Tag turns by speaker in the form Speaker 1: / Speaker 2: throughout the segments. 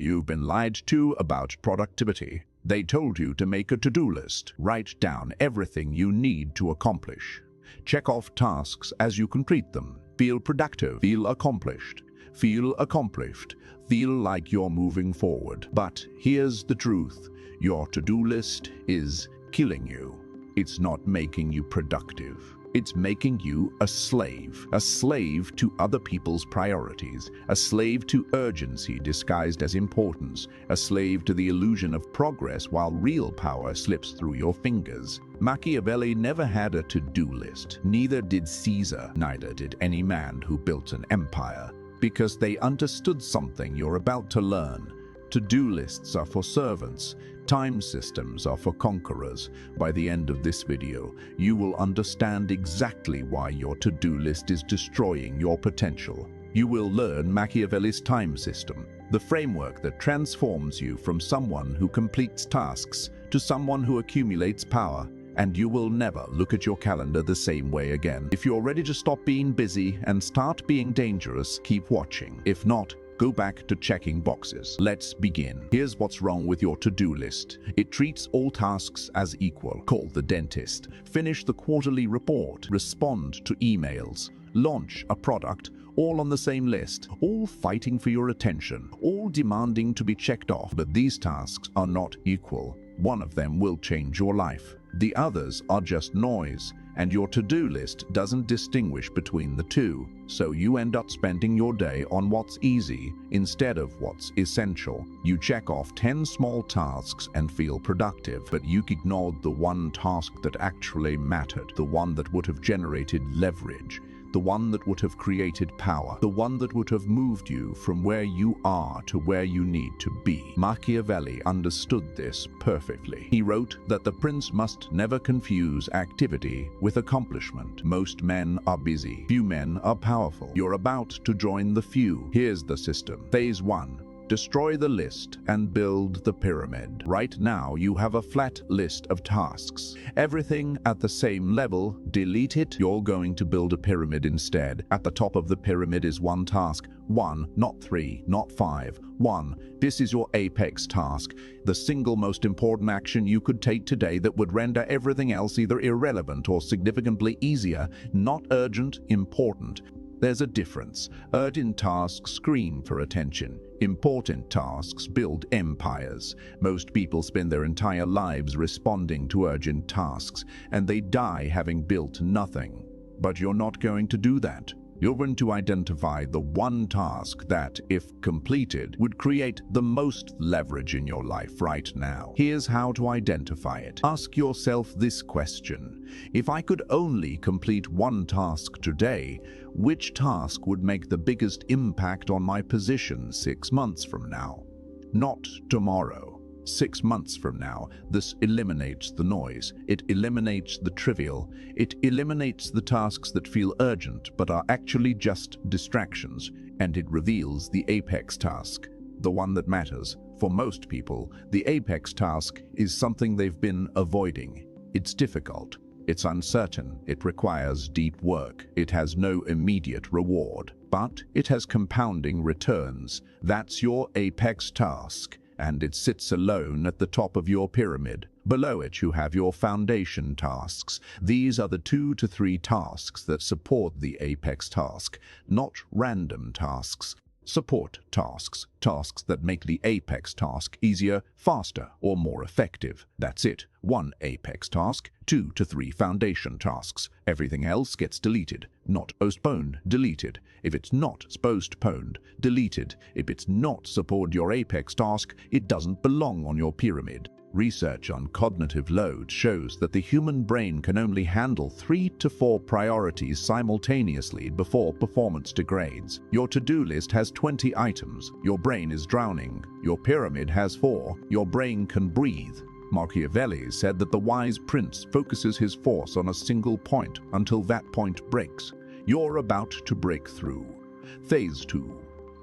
Speaker 1: You've been lied to about productivity. They told you to make a to-do list. Write down everything you need to accomplish. Check off tasks as you complete them. Feel productive. Feel accomplished. Feel accomplished. Feel like you're moving forward. But here's the truth. Your to-do list is killing you. It's not making you productive. It's making you a slave to other people's priorities, a slave to urgency disguised as importance, a slave to the illusion of progress while real power slips through your fingers. Machiavelli never had a to-do list. Neither did Caesar, neither did any man who built an empire, because they understood something you're about to learn. To-do lists are for servants. Time systems are for conquerors. By the end of this video, you will understand exactly why your to-do list is destroying your potential. You will learn Machiavelli's time system, the framework that transforms you from someone who completes tasks to someone who accumulates power. And you will never look at your calendar the same way again. If you're ready to stop being busy and start being dangerous, keep watching. If not, go back to checking boxes. Let's begin. Here's what's wrong with your to-do list. It treats all tasks as equal. Call the dentist. Finish the quarterly report. Respond to emails. Launch a product. All on the same list. All fighting for your attention. All demanding to be checked off. But these tasks are not equal. One of them will change your life. The others are just noise. And your to-do list doesn't distinguish between the two, so you end up spending your day on what's easy instead of what's essential. You check off 10 small tasks and feel productive, but you ignored the one task that actually mattered, the one that would have generated leverage, the one that would have created power, the one that would have moved you from where you are to where you need to be. Machiavelli understood this perfectly. He wrote that the prince must never confuse activity with accomplishment. Most men are busy. Few men are powerful. You're about to join the few. Here's the system. Phase 1. Destroy the list and build the pyramid. Right now, you have a flat list of tasks. Everything at the same level, delete it. You're going to build a pyramid instead. At the top of the pyramid is one task. 1, not 3, not 5. 1. This is your apex task. The single most important action you could take today that would render everything else either irrelevant or significantly easier. Not urgent, important. There's a difference. Urgent tasks scream for attention. Important tasks build empires. Most people spend their entire lives responding to urgent tasks, and they die having built nothing. But you're not going to do that. You're going to identify the one task that, if completed, would create the most leverage in your life right now. Here's how to identify it. Ask yourself this question. If I could only complete one task today, which task would make the biggest impact on my position 6 months from now? Not tomorrow. 6 months from now. This eliminates the noise. It eliminates the trivial. It eliminates the tasks that feel urgent but are actually just distractions. And it reveals the apex task, the one that matters. For most people, the apex task is something they've been avoiding. It's difficult. It's uncertain. It requires deep work. It has no immediate reward. But it has compounding returns. That's your apex task. And it sits alone at the top of your pyramid. Below it, you have your foundation tasks. These are the 2 to 3 tasks that support the apex task, not random tasks. Support tasks, tasks that make the apex task easier, faster, or more effective. That's it. 1 apex task, 2 to 3 foundation tasks. Everything else gets deleted. Not postponed, deleted. If it's not postponed, deleted. If it's not support your apex task, it doesn't belong on your pyramid. Research on cognitive load shows that the human brain can only handle 3 to 4 priorities simultaneously before performance degrades. Your to-do list has 20 items. Your brain is drowning. Your pyramid has 4. Your brain can breathe. Machiavelli said that the wise prince focuses his force on a single point until that point breaks. You're about to break through. Phase 2.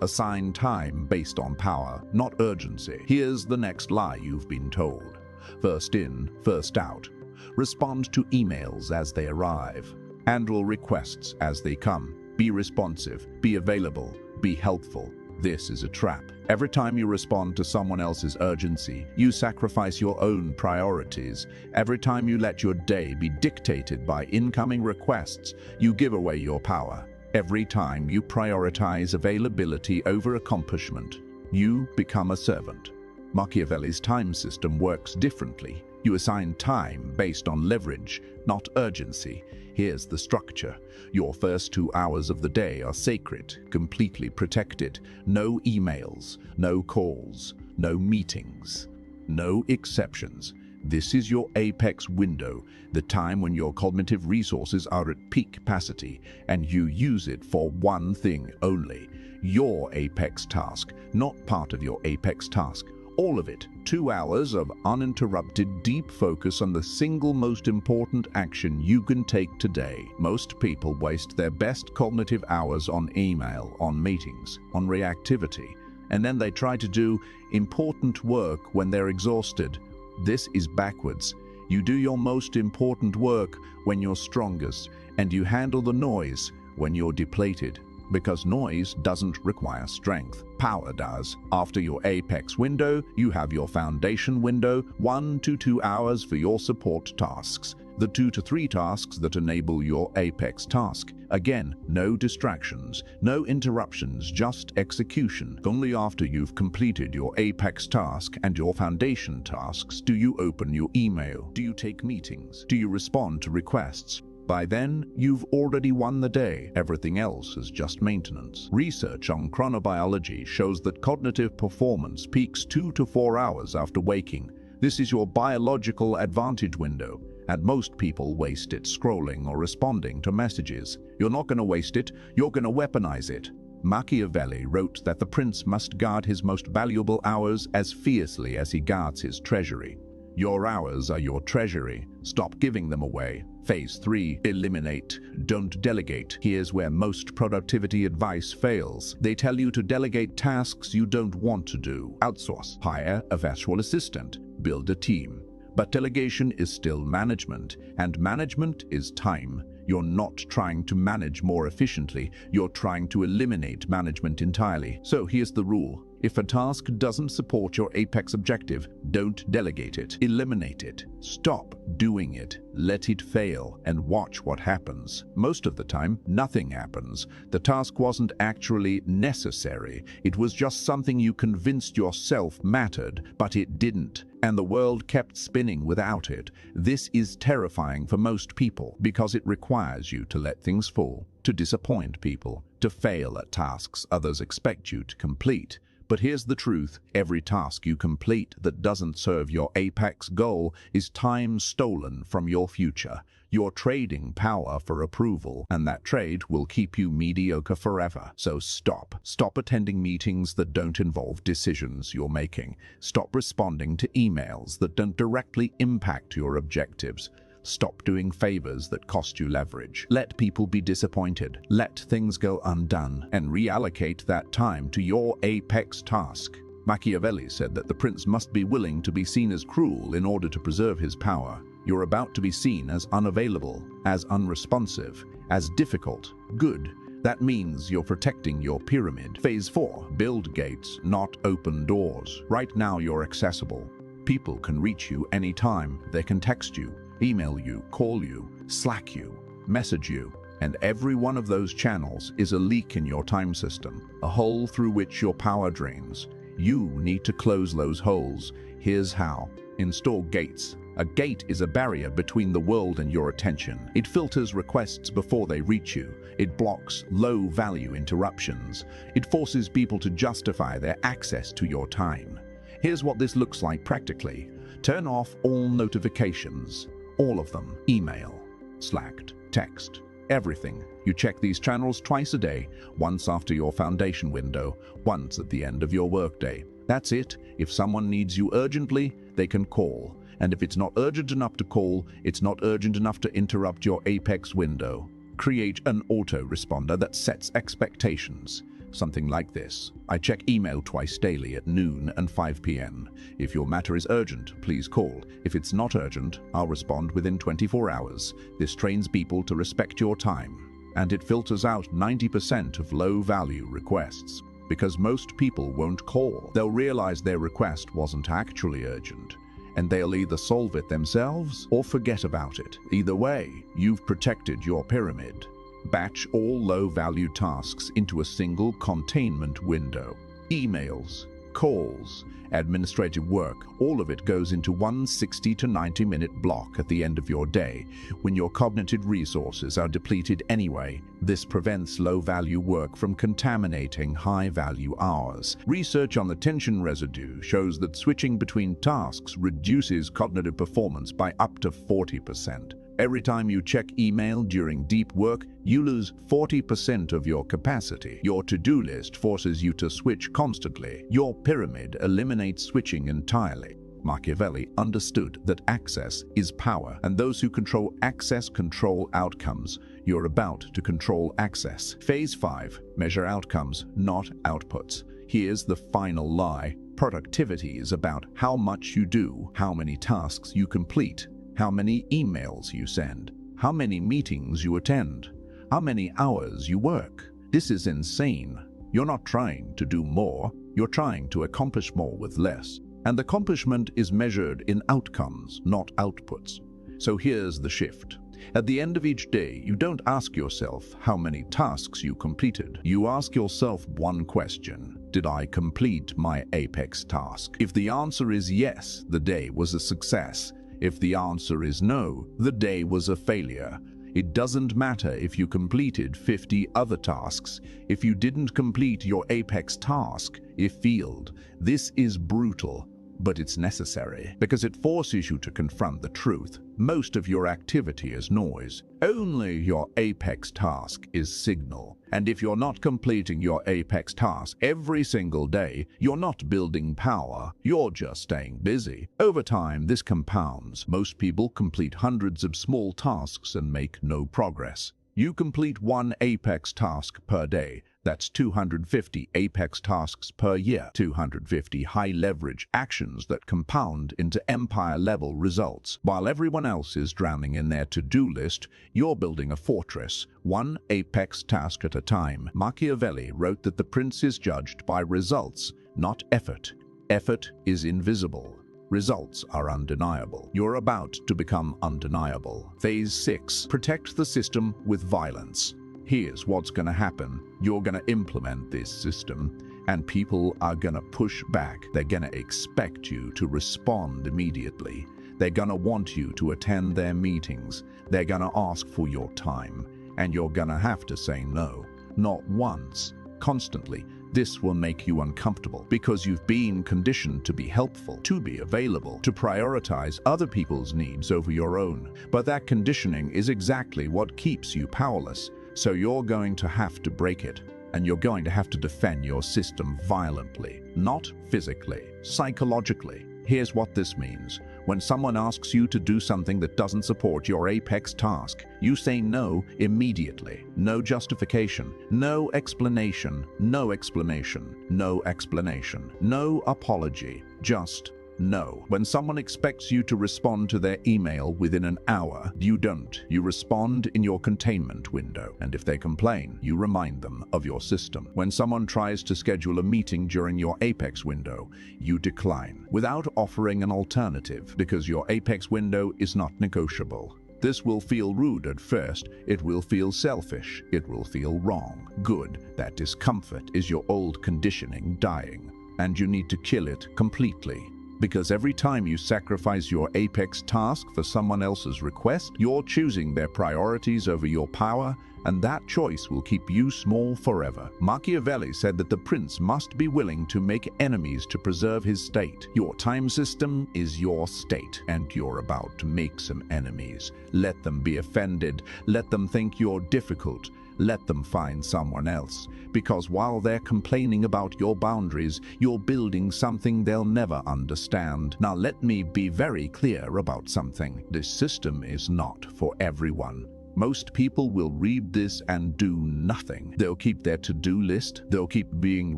Speaker 1: Assign time based on power, not urgency. Here's the next lie you've been told. First in, first out. Respond to emails as they arrive. Handle requests as they come. Be responsive. Be available. Be helpful. This is a trap. Every time you respond to someone else's urgency, you sacrifice your own priorities. Every time you let your day be dictated by incoming requests, you give away your power. Every time you prioritize availability over accomplishment, you become a servant. Machiavelli's time system works differently. You assign time based on leverage, not urgency. Here's the structure. Your first 2 hours of the day are sacred, completely protected. No emails, no calls, no meetings, no exceptions. This is your apex window, the time when your cognitive resources are at peak capacity, and you use it for one thing only: your apex task, not part of your apex task. All of it. 2 hours of uninterrupted, deep focus on the single most important action you can take today. Most people waste their best cognitive hours on email, on meetings, on reactivity, and then they try to do important work when they're exhausted. This is backwards. You do your most important work when you're strongest, and you handle the noise when you're depleted. Because noise doesn't require strength. Power does. After your apex window, you have your foundation window, 1 to 2 hours for your support tasks. The 2 to 3 tasks that enable your apex task. Again, no distractions, no interruptions, just execution. Only after you've completed your apex task and your foundation tasks do you open your email. Do you take meetings? Do you respond to requests? By then, you've already won the day. Everything else is just maintenance. Research on chronobiology shows that cognitive performance peaks 2 to 4 hours after waking. This is your biological advantage window, and most people waste it scrolling or responding to messages. You're not going to waste it, you're going to weaponize it. Machiavelli wrote that the prince must guard his most valuable hours as fiercely as he guards his treasury. Your hours are your treasury. Stop giving them away. Phase 3. Eliminate. Don't delegate. Here's where most productivity advice fails. They tell you to delegate tasks you don't want to do. Outsource. Hire a virtual assistant. Build a team. But delegation is still management, and management is time. You're not trying to manage more efficiently. You're trying to eliminate management entirely. So here's the rule. If a task doesn't support your apex objective, don't delegate it. Eliminate it. Stop doing it. Let it fail and watch what happens. Most of the time, nothing happens. The task wasn't actually necessary. It was just something you convinced yourself mattered, but it didn't. And the world kept spinning without it. This is terrifying for most people because it requires you to let things fall, to disappoint people, to fail at tasks others expect you to complete. But here's the truth. Every task you complete that doesn't serve your apex goal is time stolen from your future. You're trading power for approval, and that trade will keep you mediocre forever. So stop. Stop attending meetings that don't involve decisions you're making. Stop responding to emails that don't directly impact your objectives. Stop doing favors that cost you leverage. Let people be disappointed. Let things go undone, and reallocate that time to your apex task. Machiavelli said that the prince must be willing to be seen as cruel in order to preserve his power. You're about to be seen as unavailable, as unresponsive, as difficult. Good. That means you're protecting your pyramid. Phase 4. Build gates, not open doors. Right now you're accessible. People can reach you anytime. They can text you, email you, call you, Slack you, message you, and every one of those channels is a leak in your time system, a hole through which your power drains. You need to close those holes. Here's how. Install gates. A gate is a barrier between the world and your attention. It filters requests before they reach you. It blocks low-value interruptions. It forces people to justify their access to your time. Here's what this looks like practically. Turn off all notifications. All of them. Email, Slack, text, everything. You check these channels twice a day, once after your foundation window, once at the end of your workday. That's it. If someone needs you urgently, they can call. And if it's not urgent enough to call, it's not urgent enough to interrupt your apex window. Create an autoresponder that sets expectations. Something like this. I check email twice daily at noon and 5 p.m. If your matter is urgent, please call. If it's not urgent, I'll respond within 24 hours. This trains people to respect your time, and it filters out 90% of low-value requests. because most people won't call. They'll realize their request wasn't actually urgent, and they'll either solve it themselves or forget about it. Either way, you've protected your pyramid. Batch all low-value tasks into a single containment window. Emails, calls, administrative work, all of it goes into one 60 to 90-minute block at the end of your day, when your cognitive resources are depleted anyway. This prevents low-value work from contaminating high-value hours. Research on the tension residue shows that switching between tasks reduces cognitive performance by up to 40%. Every time you check email during deep work, you lose 40% of your capacity. Your to-do list forces you to switch constantly. Your pyramid eliminates switching entirely. Machiavelli understood that access is power, and those who control access control outcomes. You're about to control access. Phase 5. Measure outcomes, not outputs. Here's the final lie. Productivity is about how much you do, how many tasks you complete, how many emails you send, how many meetings you attend, how many hours you work. This is insane. You're not trying to do more, you're trying to accomplish more with less. And accomplishment is measured in outcomes, not outputs. So here's the shift. At the end of each day, you don't ask yourself how many tasks you completed. You ask yourself one question: did I complete my apex task? If the answer is yes, the day was a success. If the answer is no, the day was a failure. It doesn't matter if you completed 50 other tasks. If you didn't complete your apex task, it failed. This is brutal, but it's necessary because it forces you to confront the truth. Most of your activity is noise. Only your apex task is signal. And if you're not completing your apex task every single day, you're not building power, you're just staying busy. Over time, this compounds. Most people complete hundreds of small tasks and make no progress. You complete one apex task per day. That's 250 apex tasks per year, 250 high-leverage actions that compound into empire-level results. While everyone else is drowning in their to-do list, you're building a fortress, one apex task at a time. Machiavelli wrote that the prince is judged by results, not effort. Effort is invisible. Results are undeniable. You're about to become undeniable. Phase 6. Protect the system with violence. Here's what's going to happen. You're going to implement this system, and people are going to push back. They're going to expect you to respond immediately. They're going to want you to attend their meetings. They're going to ask for your time, and you're going to have to say no. Not once, constantly. This will make you uncomfortable because you've been conditioned to be helpful, to be available, to prioritize other people's needs over your own. But that conditioning is exactly what keeps you powerless. So you're going to have to break it, and you're going to have to defend your system violently, not physically, psychologically. Here's what this means. When someone asks you to do something that doesn't support your apex task, you say no immediately. No justification, no explanation, no explanation, no explanation, no apology, just no. When someone expects you to respond to their email within an hour, you don't. You respond in your containment window. And if they complain, you remind them of your system. When someone tries to schedule a meeting during your apex window, you decline without offering an alternative because your apex window is not negotiable. This will feel rude at first. It will feel selfish. It will feel wrong. Good. That discomfort is your old conditioning dying, and you need to kill it completely. Because every time you sacrifice your apex task for someone else's request, you're choosing their priorities over your power, and that choice will keep you small forever. Machiavelli said that the prince must be willing to make enemies to preserve his state. Your time system is your state, and you're about to make some enemies. Let them be offended. Let them think you're difficult. Let them find someone else, because while they're complaining about your boundaries, you're building something they'll never understand. Now let me be very clear about something. This system is not for everyone. Most people will read this and do nothing. They'll keep their to-do list, they'll keep being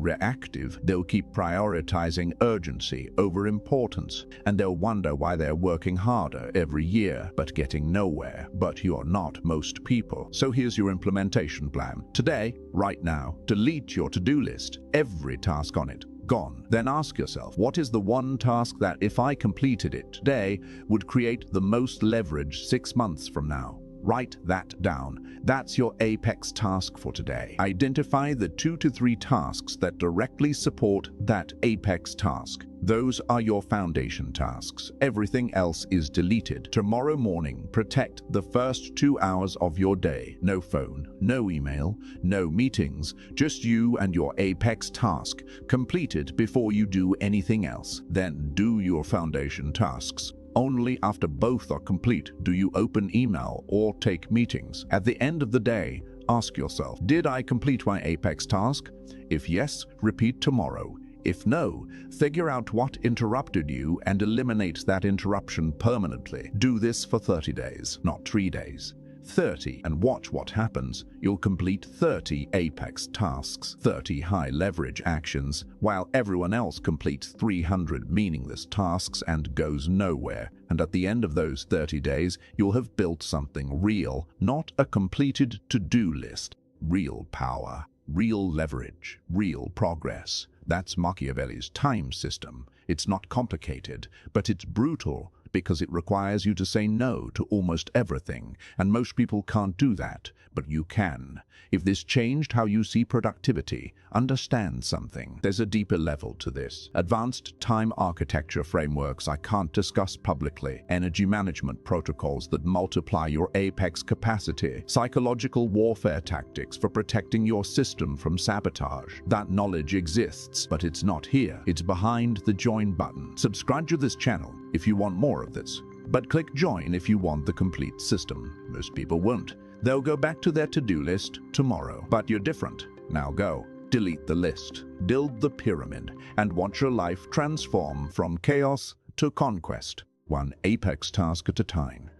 Speaker 1: reactive, they'll keep prioritizing urgency over importance, and they'll wonder why they're working harder every year but getting nowhere. But you're not most people. So here's your implementation plan. Today, right now, delete your to-do list, every task on it. Gone. Then ask yourself, what is the one task that, if I completed it today, would create the most leverage 6 months from now? Write that down. That's your apex task for today. Identify the 2 to 3 tasks that directly support that apex task. Those are your foundation tasks. Everything else is deleted. Tomorrow morning, protect the first 2 hours of your day. No phone, no email, no meetings, just you and your apex task. Complete it before you do anything else. Then do your foundation tasks. Only after both are complete do you open email or take meetings. At the end of the day, ask yourself, did I complete my apex task? If yes, repeat tomorrow. If no, figure out what interrupted you and eliminate that interruption permanently. Do this for 30 days, not 3 days. 30, and watch what happens. You'll complete 30 apex tasks, 30 high leverage actions, while everyone else completes 300 meaningless tasks and goes nowhere. And at the end of those 30 days, you'll have built something real, not a completed to-do list. Real power, real leverage, real progress. That's Machiavelli's time system. It's not complicated, but it's brutal, because it requires you to say no to almost everything, and most people can't do that, but you can. If this changed how you see productivity, understand something. There's a deeper level to this. Advanced time architecture frameworks I can't discuss publicly, energy management protocols that multiply your apex capacity, psychological warfare tactics for protecting your system from sabotage. That knowledge exists, but it's not here. It's behind the join button. Subscribe to this channel if you want more of this, but click join if you want the complete system. Most people won't. They'll go back to their to-do list tomorrow. But you're different. Now go. Delete the list. Build the pyramid and watch your life transform from chaos to conquest, one apex task at a time.